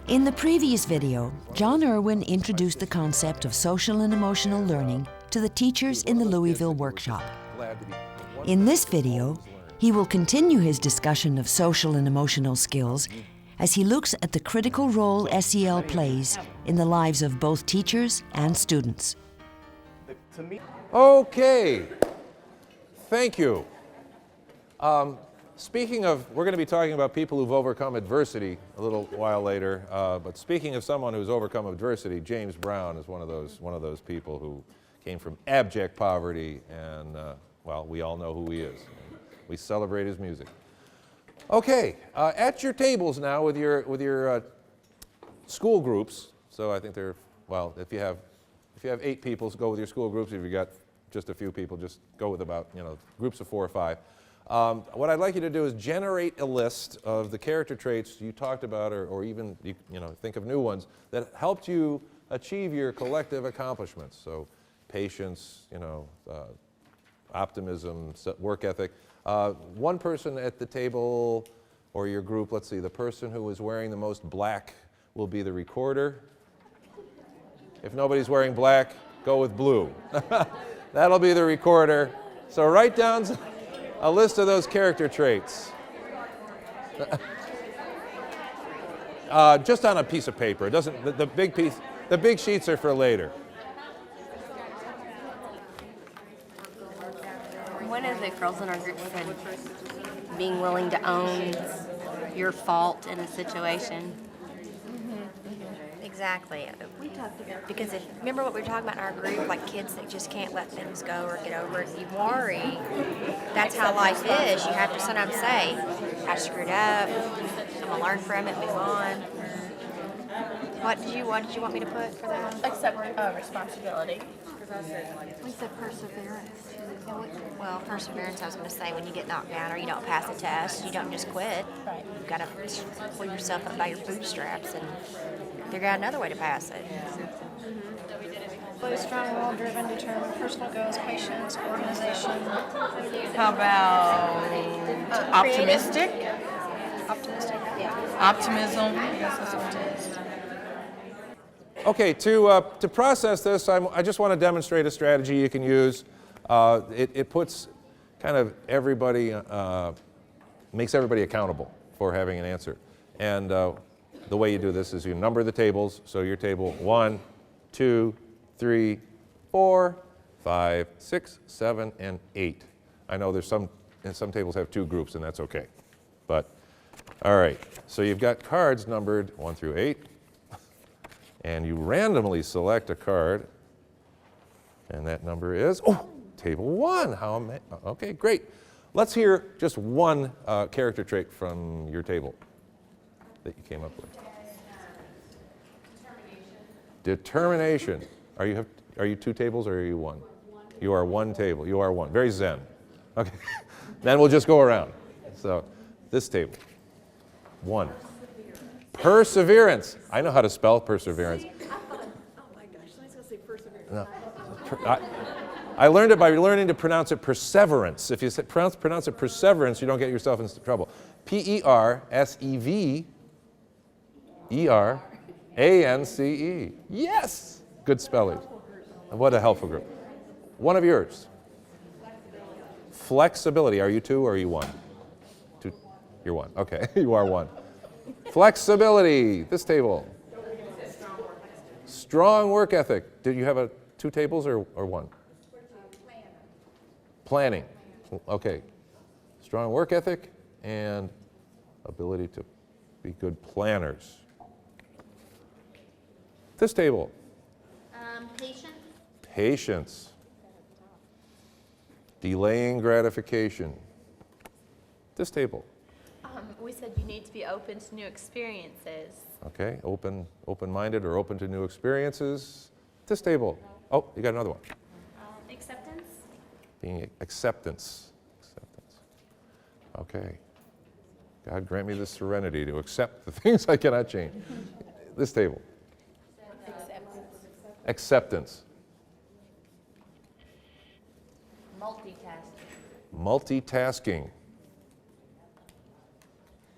In the previous video, John Irwin introduced the concept of social and emotional learning to the teachers in the Louisville workshop. In this video, he will continue his discussion of social and emotional skills as he looks at the critical role SEL plays in the lives of both teachers and students. Okay, thank you. Speaking of, we're going to be talking about people who've overcome adversity a little while later, but speaking of someone who's overcome adversity, James Brown is one of those people who came from abject poverty, and well, we all know who he is. We celebrate his music. Okay, at your tables now with your school groups. So I think they're, well, if you have 8 people, go with your school groups. If you got just a few people, just go with about, groups of 4 or 5. What I'd like you to do is generate a list of the character traits you talked about, or even think of new ones that helped you achieve your collective accomplishments. So patience, optimism, work ethic. One person at the table or your group, let's see, the person who is wearing the most black will be the recorder. If nobody's wearing black, go with blue. That'll be the recorder. So write down a list of those character traits. Just on a piece of paper. It doesn't, the big sheets are for later. One of the girls in our group said being willing to own your fault in a situation. Exactly. We talked about, because remember what we were talking about in our group, like kids that just can't let things go or get over it. You worry. That's how life is. You have to sometimes say, I screwed up. I'm gonna learn from it, move on. What did you want me to put for that? Accept responsibility. We said perseverance. Well, perseverance, I was going to say, when you get knocked down or you don't pass a test, you don't just quit. Right. You've got to pull yourself up by your bootstraps and figure out another way to pass it. Play strong, will-driven, determined, personal goals, patience, organization. How about optimistic? Optimistic, yeah. Optimism. Yes, that's what it is. Okay, to process this, I just want to demonstrate a strategy you can use. It puts kind of everybody, makes everybody accountable for having an answer. And the way you do this is you number the tables. So your table 1, 2, 3, 4, 5, 6, 7, and 8. I know there's some tables have 2 groups, and that's okay. But, all right, so you've got cards numbered 1 through 8. And you randomly select a card, and that number is, table 1. Okay, great. Let's hear just one character trait from your table that you came up with. Determination. Are you 2 tables or are you 1? You are 1 table. You are 1. Very zen. Okay. Then we'll just go around. So this table. 1. Perseverance. I know how to spell perseverance. Oh my gosh, somebody's going to say perseverance. No. I learned it by learning to pronounce it perseverance. If you pronounce it perseverance, you don't get yourself into trouble. Perseverance. Yes! Good spelling. What a helpful group. One of yours. Flexibility. Are you 2 or are you 1? 2. You're 1. Okay, you are 1. Flexibility, this table. Strong work ethic. Did you have 2 tables or 1? Planning. Okay. Strong work ethic and ability to be good planners. This table. Patience. Patience. Delaying gratification. This table. We said you need to be open to new experiences. Okay, open-minded or open to new experiences. This table. Oh, you got another one. Acceptance. Being acceptance. Okay. God grant me the serenity to accept the things I cannot change. This table. Acceptance. Multitasking.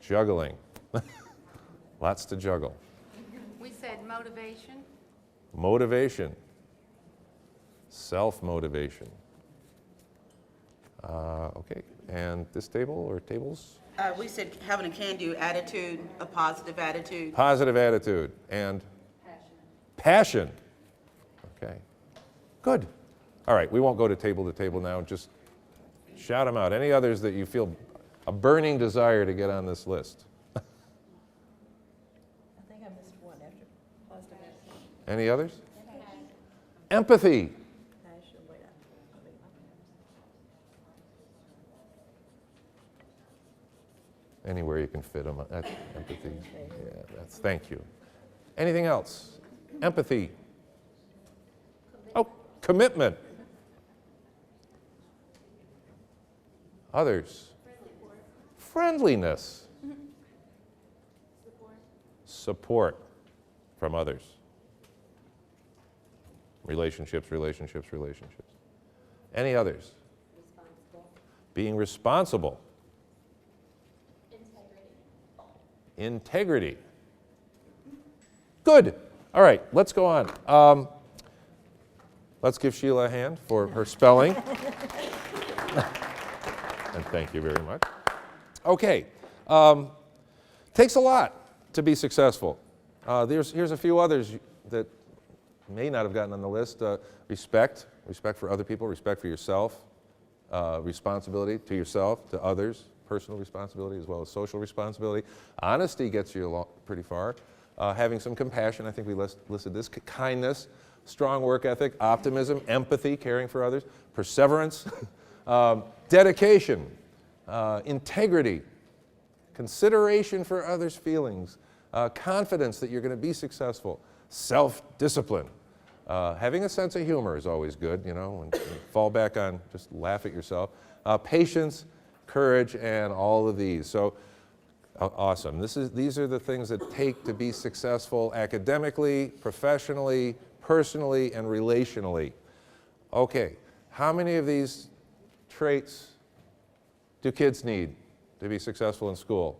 Juggling. Lots to juggle. Motivation. Motivation. Self-motivation. Okay, and this table or tables? We said having a can-do attitude, a positive attitude. Positive attitude and passion. Okay, good. All right, we won't go to table now. Just shout them out. Any others that you feel a burning desire to get on this list? I think I missed one after positive attitude. Any others? Empathy. Passion, wait, Anywhere you can fit them. That's empathy. Yeah, that's, thank you. Anything else? Empathy. Oh, commitment. Others. Friendliness. Support from others. Relationships. Any others? Being responsible. Integrity. Good. All right, let's go on. Let's give Sheila a hand for her spelling. And thank you very much. Okay. Takes a lot to be successful. Here's a few others that may not have gotten on the list. Respect for other people, respect for yourself, responsibility to yourself, to others, personal responsibility as well as social responsibility. Honesty gets you along pretty far. Having some compassion, I think we listed this. Kindness, strong work ethic, optimism, empathy, caring for others, perseverance, dedication, integrity, consideration for others' feelings, confidence that you're going to be successful, self-discipline. Having a sense of humor is always good, you know, and fall back on, just laugh at yourself. Patience, courage, and all of these. So, awesome. These are the things that take to be successful academically, professionally, personally, and relationally. Okay, how many of these traits do kids need to be successful in school?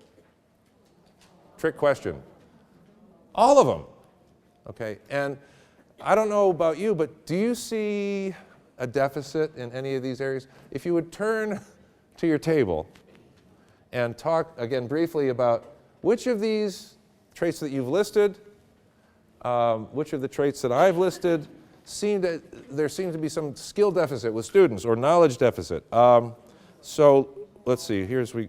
Trick question. All of them. Okay, and I don't know about you, but do you see a deficit in any of these areas? If you would turn to your table and talk again briefly about which of these traits that you've listed, which of the traits that I've listed, there seems to be some skill deficit with students or knowledge deficit. So let's see,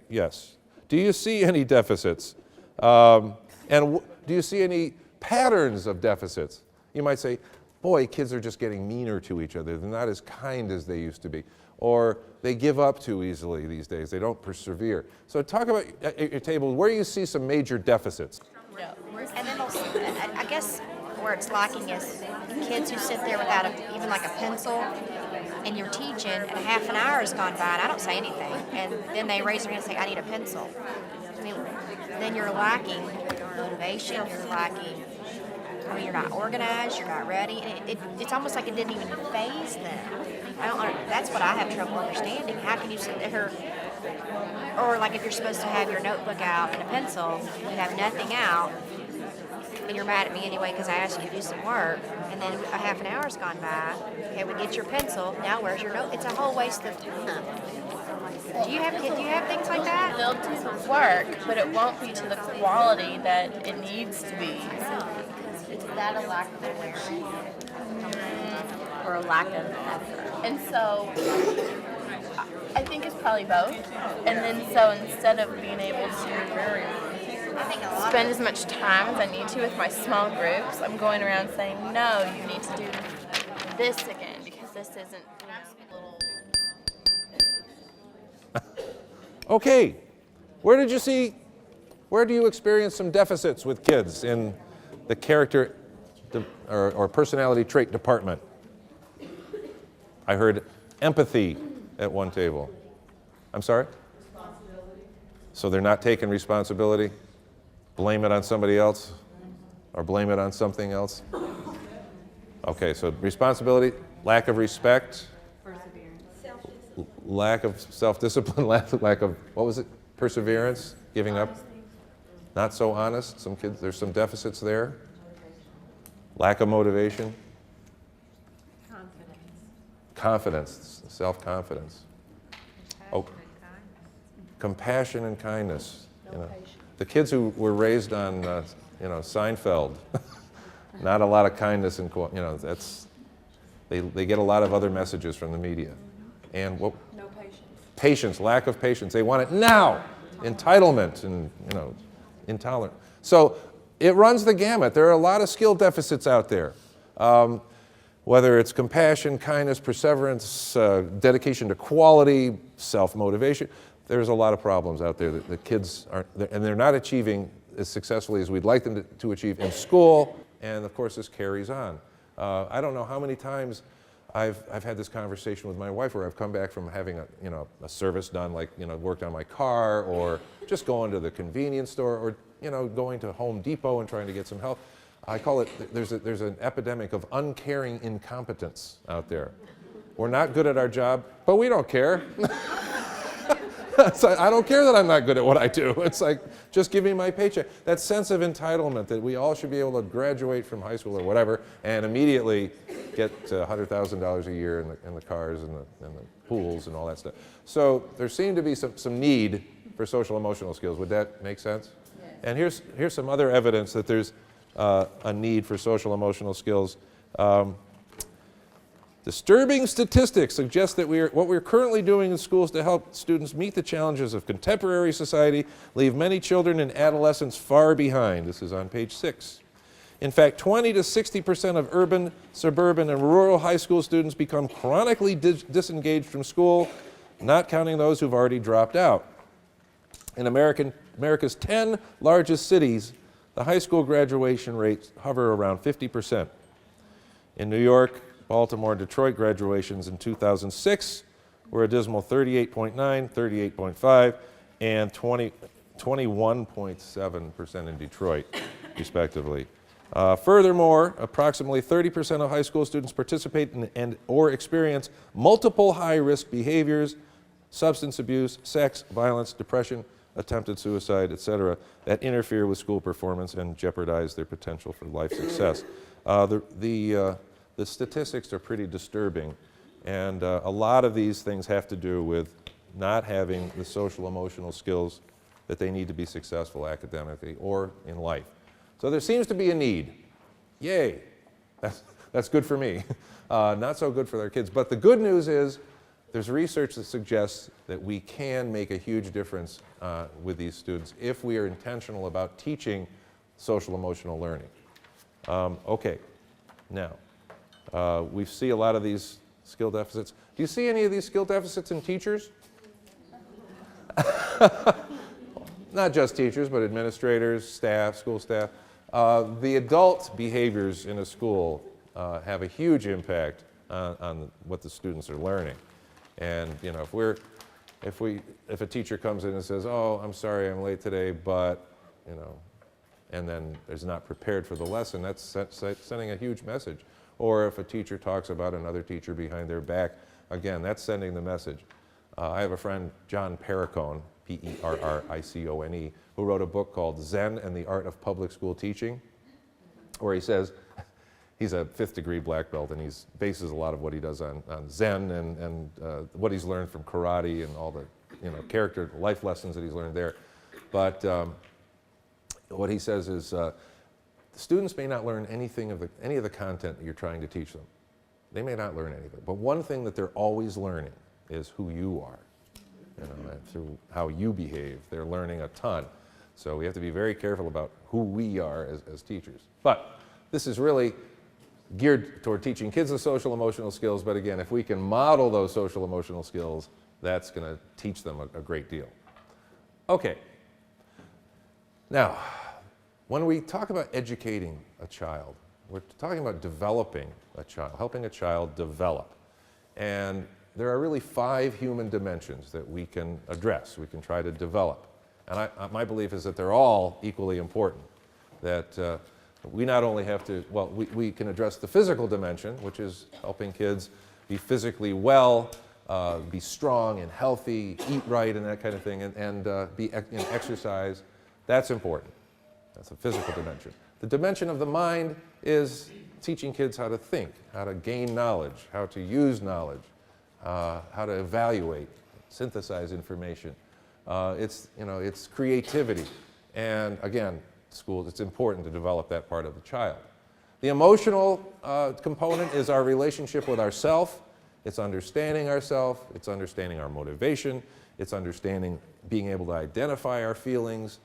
yes. Do you see any deficits? And do you see any patterns of deficits? You might say, boy, kids are just getting meaner to each other. They're not as kind as they used to be. Or they give up too easily these days. They don't persevere. So talk about at your table where you see some major deficits. And then also, I guess where it's lacking is kids who sit there without even like a pencil, and you're teaching, and half an hour has gone by, and I don't say anything, and then they raise their hand and say, I need a pencil. I mean, then you're lacking motivation, you're lacking, I mean, you're not organized, you're not ready, and it's almost like it didn't even faze them. That's what I have trouble understanding. How can you sit there, or like if you're supposed to have your notebook out and a pencil, you have nothing out, and you're mad at me anyway because I asked you to do some work, and then a half an hour's gone by. Okay, we get your pencil. Now where's your note? It's a whole waste of time. Do you have things like that? They'll do the work, but it won't be to the quality that it needs to be. Is that a lack of awareness or a lack of effort? And so I think it's probably both. And then so instead of being able to spend as much time as I need to with my small groups, I'm going around saying, no, you need to do this again because this isn't Okay, where do you experience some deficits with kids in the character or personality trait department? I heard empathy at one table. I'm sorry? So they're not taking responsibility? Blame it on somebody else? Or blame it on something else? Okay, so responsibility, lack of respect, lack of self-discipline, lack of, what was it? Perseverance, giving up, not so honest. Some kids, there's some deficits there. Lack of motivation. Confidence. Confidence, self-confidence. Oh, compassion and kindness. You know, the kids who were raised on, you know, Seinfeld, not a lot of kindness and, you know, that's, they get a lot of other messages from the media. And what? No patience. Patience, lack of patience. They want it now. Entitlement and, you know, intolerant. So it runs the gamut. There are a lot of skill deficits out there. Whether it's compassion, kindness, perseverance, dedication to quality, self-motivation, there's a lot of problems out there that the kids aren't, and they're not achieving as successfully as we'd like them to achieve in school, and of course this carries on. I don't know how many times I've had this conversation with my wife where I've come back from having a service done, like, you know, worked on my car, or just going to the convenience store, or, you know, going to Home Depot and trying to get some help. I call it, there's an epidemic of uncaring incompetence out there. We're not good at our job, but we don't care. So I don't care that I'm not good at what I do. It's like, just give me my paycheck. That sense of entitlement that we all should be able to graduate from high school or whatever and immediately get $100,000 a year in the cars and the pools and all that stuff. So there seemed to be some need for social emotional skills. Would that make sense? Yes. And here's some other evidence that there's a need for social emotional skills. Disturbing statistics suggest that what we're currently doing in schools to help students meet the challenges of contemporary society leave many children and adolescents far behind. This is on page 6. In fact, 20 to 60% of urban, suburban, and rural high school students become chronically disengaged from school, not counting those who've already dropped out. In America's 10 largest cities, the high school graduation rates hover around 50%. In New York, Baltimore, and Detroit, graduations in 2006 were a dismal 38.9, 38.5, and 21.7% in Detroit, respectively. Furthermore, approximately 30% of high school students participate in or experience multiple high-risk behaviors, substance abuse, sex, violence, depression, attempted suicide, etc., that interfere with school performance and jeopardize their potential for life success. The statistics are pretty disturbing, and a lot of these things have to do with not having the social emotional skills that they need to be successful academically or in life. So there seems to be a need. Yay! That's good for me. Not so good for their kids. But the good news is there's research that suggests that we can make a huge difference with these students if we are intentional about teaching social emotional learning. Okay, now. We see a lot of these skill deficits. Do you see any of these skill deficits in teachers? Not just teachers, but administrators, staff, school staff. The adult behaviors in a school have a huge impact on what the students are learning. And, you know, if a teacher comes in and says, "Oh, I'm sorry, I'm late today," but, you know, and then is not prepared for the lesson, that's sending a huge message. Or if a teacher talks about another teacher behind their back, again, that's sending the message. I have a friend, John Perricone, Perricone, who wrote a book called Zen and the Art of Public School Teaching, where he says, he's a 5th degree black belt, and he bases a lot of what he does on Zen and what he's learned from karate and all the, you know, character life lessons that he's learned there. But what he says is, the students may not learn any of the content that you're trying to teach them. They may not learn anything. But one thing that they're always learning is who you are. You know, and through how you behave, they're learning a ton. So we have to be very careful about who we are as teachers. But this is really geared toward teaching kids the social emotional skills. But again, if we can model those social emotional skills, that's going to teach them a great deal. Okay. Now, when we talk about educating a child, we're talking about developing a child, helping a child develop. And there are really 5 human dimensions that we can address, we can try to develop. And my belief is that they're all equally important. That we not only have to, well, we can address the physical dimension, which is helping kids be physically well, be strong and healthy, eat right and that kind of thing, and be in exercise. That's important. That's a physical dimension. The dimension of the mind is teaching kids how to think, how to gain knowledge, how to use knowledge, how to evaluate, synthesize information. It's creativity. And again, schools, it's important to develop that part of the child. The emotional component is our relationship with ourself. It's understanding ourself. It's understanding our motivation. It's understanding, being able to identify our feelings,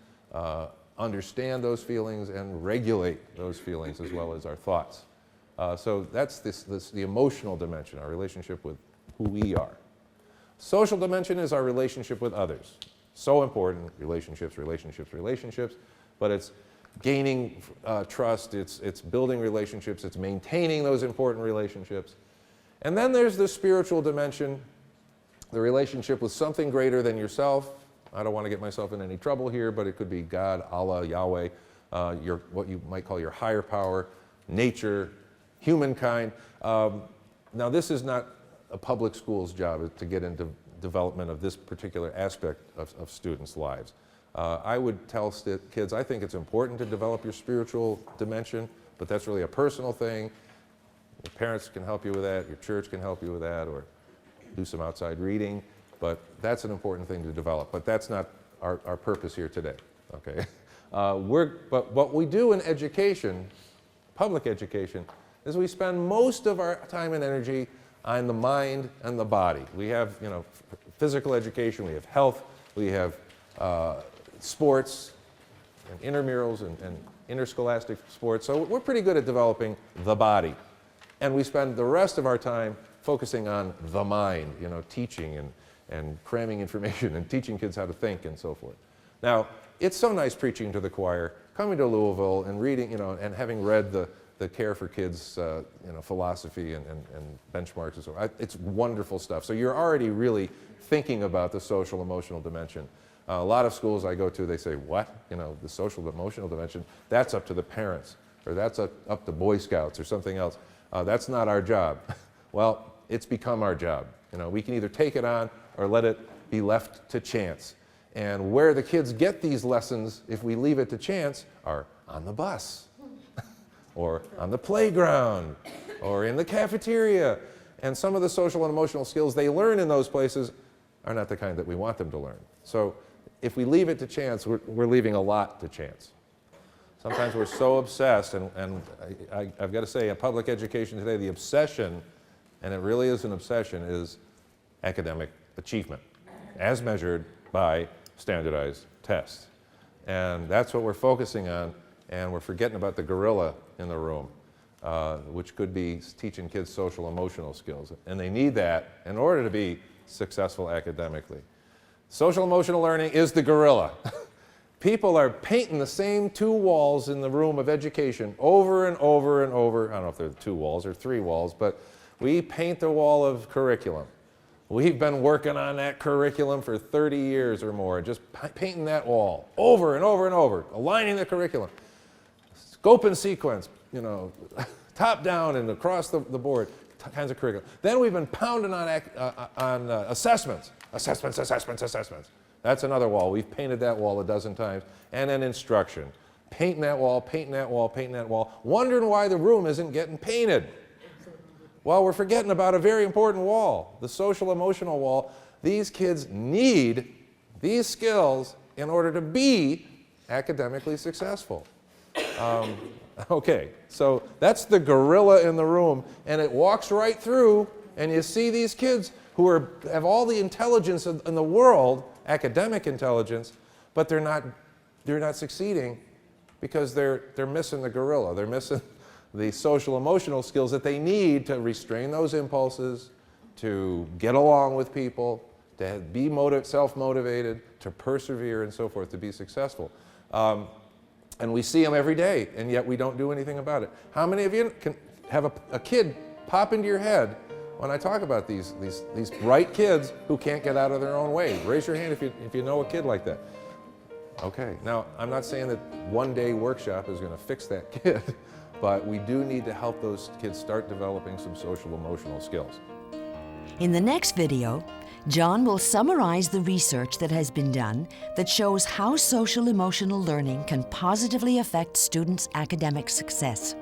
understand those feelings, and regulate those feelings as well as our thoughts. So that's the emotional dimension, our relationship with who we are. Social dimension is our relationship with others. So important, relationships, relationships, relationships, but it's gaining trust, it's building relationships, it's maintaining those important relationships. And then there's the spiritual dimension, the relationship with something greater than yourself. I don't want to get myself in any trouble here, but it could be God, Allah, Yahweh, what you might call your higher power, nature, humankind. Now this is not a public school's job to get into development of this particular aspect of students' lives. I would tell kids, I think it's important to develop your spiritual dimension, but that's really a personal thing. Your parents can help you with that, your church can help you with that, or do some outside reading, but that's an important thing to develop. But that's not our purpose here today, okay? But what we do in education, public education, is we spend most of our time and energy on the mind and the body. We have, physical education, we have health, we have sports, and intramurals and interscholastic sports. So we're pretty good at developing the body. And we spend the rest of our time focusing on the mind, teaching and cramming information and teaching kids how to think and so forth. Now, it's so nice preaching to the choir, coming to Louisville and reading, and having read the Care for Kids, philosophy and benchmarks and so on. It's wonderful stuff. So you're already really thinking about the social emotional dimension. A lot of schools I go to, they say, what? The social emotional dimension, that's up to the parents, or that's up to Boy Scouts or something else. That's not our job. Well, it's become our job. We can either take it on or let it be left to chance. And where the kids get these lessons, if we leave it to chance, are on the bus, or on the playground, or in the cafeteria. And some of the social and emotional skills they learn in those places are not the kind that we want them to learn. So if we leave it to chance, we're leaving a lot to chance. Sometimes we're so obsessed, and I've got to say, in public education today, the obsession, and it really is an obsession, is academic achievement, as measured by standardized tests. And that's what we're focusing on, and we're forgetting about the gorilla in the room, which could be teaching kids social emotional skills. And they need that in order to be successful academically. Social emotional learning is the gorilla. People are painting the same two walls in the room of education over and over and over. I don't know if they're 2 walls or 3 walls, but we paint the wall of curriculum. We've been working on that curriculum for 30 years or more, just painting that wall over and over and over, aligning the curriculum. Scope and sequence, top down and across the board, kinds of curriculum. Then we've been pounding on assessments. Assessments. That's another wall. We've painted that wall a dozen times. And then instruction. Painting that wall, painting that wall, painting that wall, wondering why the room isn't getting painted. Well, we're forgetting about a very important wall, the social emotional wall. These kids need these skills in order to be academically successful. Okay, so that's the gorilla in the room, and it walks right through, and you see these kids who have all the intelligence in the world, academic intelligence, but they're not succeeding because they're missing the gorilla. They're missing the social emotional skills that they need to restrain those impulses, to get along with people, to be self-motivated, to persevere and so forth, to be successful. And we see them every day, and yet we don't do anything about it. How many of you can have a kid pop into your head when I talk about these bright kids who can't get out of their own way? Raise your hand if you know a kid like that. Okay, now I'm not saying that one-day workshop is going to fix that kid, but we do need to help those kids start developing some social emotional skills. In the next video, John will summarize the research that has been done that shows how social emotional learning can positively affect students' academic success.